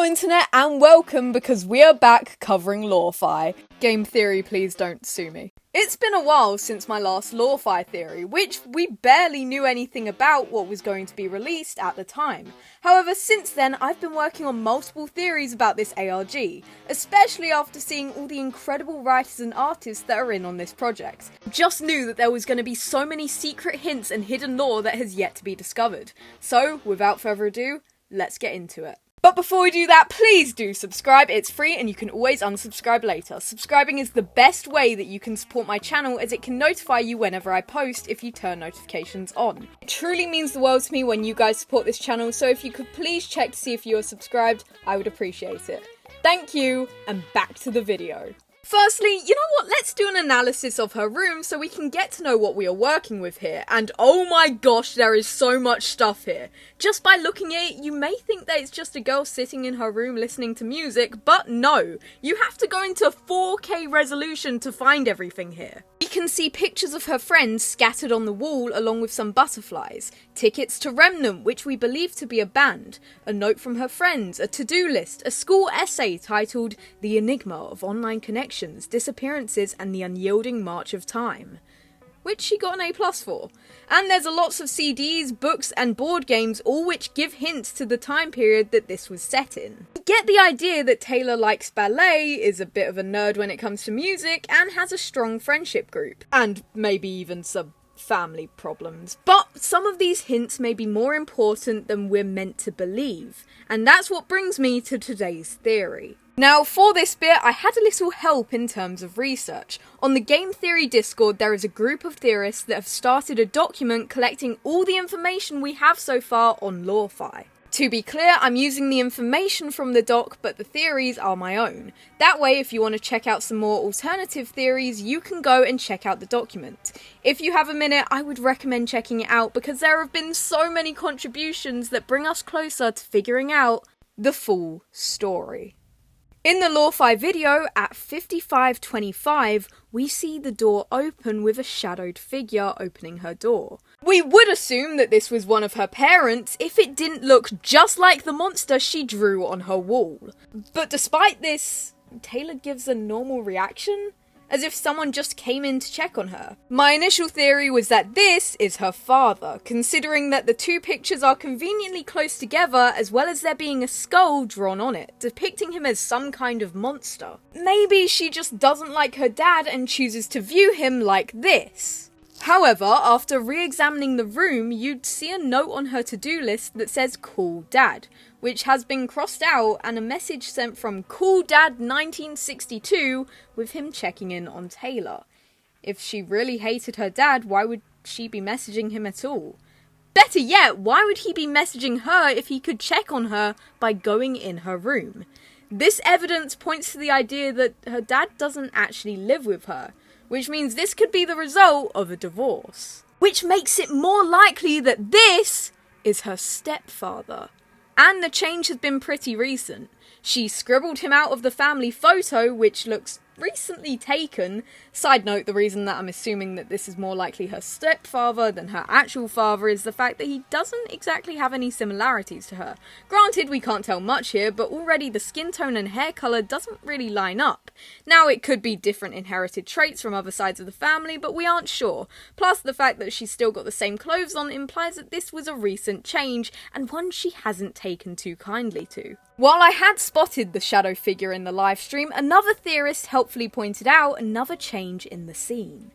internet, and welcome because we are back covering LoreFi. Game theory, please don't sue me. It's been a while since my last LoreFi theory, which we barely knew anything about what was going to be released at the time. However, since then, I've been working on multiple theories about this ARG, especially after seeing all the incredible writers and artists that are in on this project. Just knew that there was going to be so many secret hints and hidden lore that has yet to be discovered. So, without further ado, let's get into it. But before we do that, please do subscribe. It's free and you can always unsubscribe later. Subscribing is the best way that you can support my channel, as it can notify you whenever I post if you turn notifications on. It truly means the world to me when you guys support this channel, so if you could please check to see if you are subscribed, I would appreciate it. Thank you, and back to the video. Firstly, you know what, let's do an analysis of her room so we can get to know what we are working with here. And oh my gosh, there is so much stuff here. Just by looking at it, you may think that it's just a girl sitting in her room listening to music, but no. You have to go into 4K resolution to find everything here. We can see pictures of her friends scattered on the wall along with some butterflies, tickets to Remnant, which we believe to be a band, a note from her friends, a to-do list, a school essay titled The Enigma of Online Connections, Disappearances and the Unyielding March of Time, which she got an A+ for. And there's lots of CDs, books and board games, all which give hints to the time period that this was set in. You get the idea that Taylor likes ballet, is a bit of a nerd when it comes to music, and has a strong friendship group. And maybe even some family problems. But some of these hints may be more important than we're meant to believe. And that's what brings me to today's theory. Now, for this bit, I had a little help in terms of research. On the Game Theory Discord, there is a group of theorists that have started a document collecting all the information we have so far on LoreFi. To be clear, I'm using the information from the doc, but the theories are my own. That way, if you want to check out some more alternative theories, you can go and check out the document. If you have a minute, I would recommend checking it out because there have been so many contributions that bring us closer to figuring out the full story. In the LoreFi video, at 55:25, we see the door open with a shadowed figure opening her door. We would assume that this was one of her parents if it didn't look just like the monster she drew on her wall. But despite this, Taylor gives a normal reaction, as if someone just came in to check on her. My initial theory was that this is her father, considering that the two pictures are conveniently close together, as well as there being a skull drawn on it, depicting him as some kind of monster. Maybe she just doesn't like her dad and chooses to view him like this. However, after re-examining the room, you'd see a note on her to-do list that says "Cool Dad," which has been crossed out, and a message sent from Cool Dad 1962 with him checking in on Taylor. If she really hated her dad, why would she be messaging him at all? Better yet, why would he be messaging her if he could check on her by going in her room? This evidence points to the idea that her dad doesn't actually live with her, which means this could be the result of a divorce. Which makes it more likely that this is her stepfather. And the change has been pretty recent. She scribbled him out of the family photo, which looks recently taken. Side note, the reason that I'm assuming that this is more likely her stepfather than her actual father is the fact that he doesn't exactly have any similarities to her. Granted, we can't tell much here, but already the skin tone and hair colour doesn't really line up. Now, it could be different inherited traits from other sides of the family, but we aren't sure. Plus, the fact that she's still got the same clothes on implies that this was a recent change, and one she hasn't taken too kindly to. While I had spotted the shadow figure in the livestream, another theorist helpfully pointed out another change in the scene.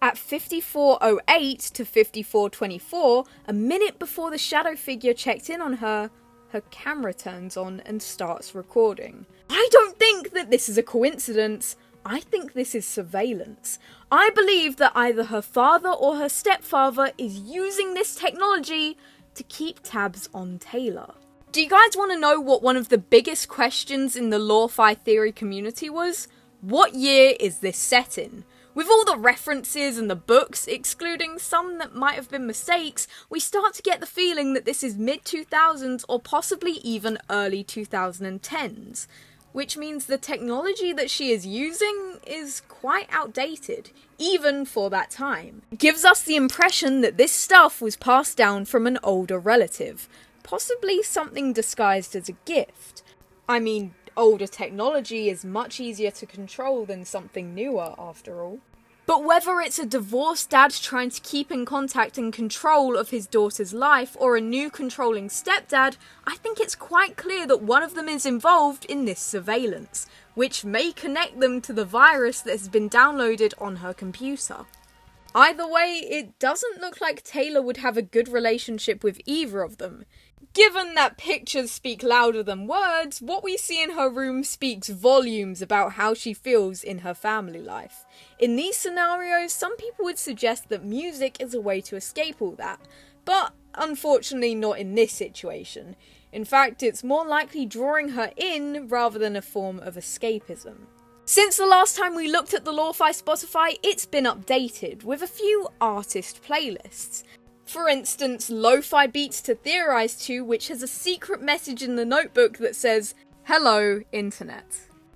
At 54:08 to 54:24, a minute before the shadow figure checked in on her, her camera turns on and starts recording. I don't think that this is a coincidence. I think this is surveillance. I believe that either her father or her stepfather is using this technology to keep tabs on Taylor. Do you guys want to know what one of the biggest questions in the LoreFi theory community was? What year is this set in? With all the references and the books, excluding some that might have been mistakes, we start to get the feeling that this is mid-2000s or possibly even early 2010s. Which means the technology that she is using is quite outdated, even for that time. It gives us the impression that this stuff was passed down from an older relative, possibly something disguised as a gift. I mean, older technology is much easier to control than something newer, after all. But whether it's a divorced dad trying to keep in contact and control of his daughter's life, or a new controlling stepdad, I think it's quite clear that one of them is involved in this surveillance, which may connect them to the virus that has been downloaded on her computer. Either way, it doesn't look like Taylor would have a good relationship with either of them. Given that pictures speak louder than words, what we see in her room speaks volumes about how she feels in her family life. In these scenarios, some people would suggest that music is a way to escape all that, but unfortunately not in this situation. In fact, it's more likely drawing her in rather than a form of escapism. Since the last time we looked at the LoreFi Spotify, it's been updated with a few artist playlists. For instance, Lo-Fi Beats to Theorize To, which has a secret message in the notebook that says, "Hello, Internet."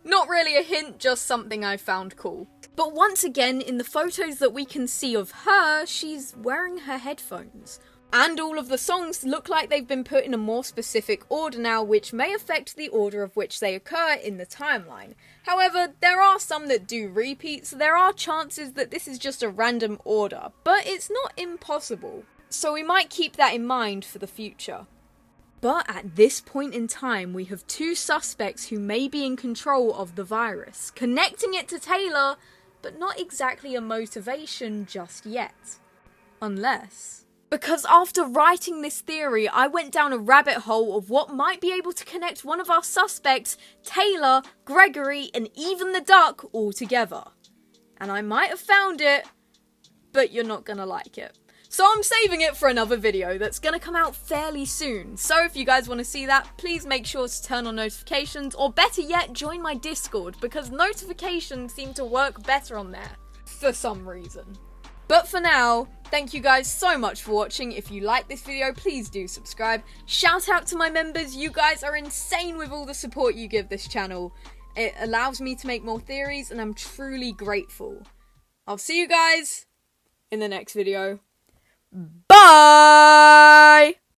Not really a hint, just something I found cool. But once again, in the photos that we can see of her, she's wearing her headphones. And all of the songs look like they've been put in a more specific order now, which may affect the order of which they occur in the timeline. However, there are some that do repeat, so there are chances that this is just a random order, but it's not impossible. So we might keep that in mind for the future. But at this point in time, we have two suspects who may be in control of the virus, connecting it to Taylor, but not exactly a motivation just yet. Unless... Because after writing this theory, I went down a rabbit hole of what might be able to connect one of our suspects, Taylor, Gregory, and even the duck all together. And I might have found it, but you're not gonna like it. So I'm saving it for another video that's gonna come out fairly soon. So if you guys want to see that, please make sure to turn on notifications, or better yet, join my Discord, because notifications seem to work better on there, for some reason. But for now, thank you guys so much for watching. If you like this video, please do subscribe. Shout out to my members, you guys are insane with all the support you give this channel. It allows me to make more theories, and I'm truly grateful. I'll see you guys in the next video. Bye!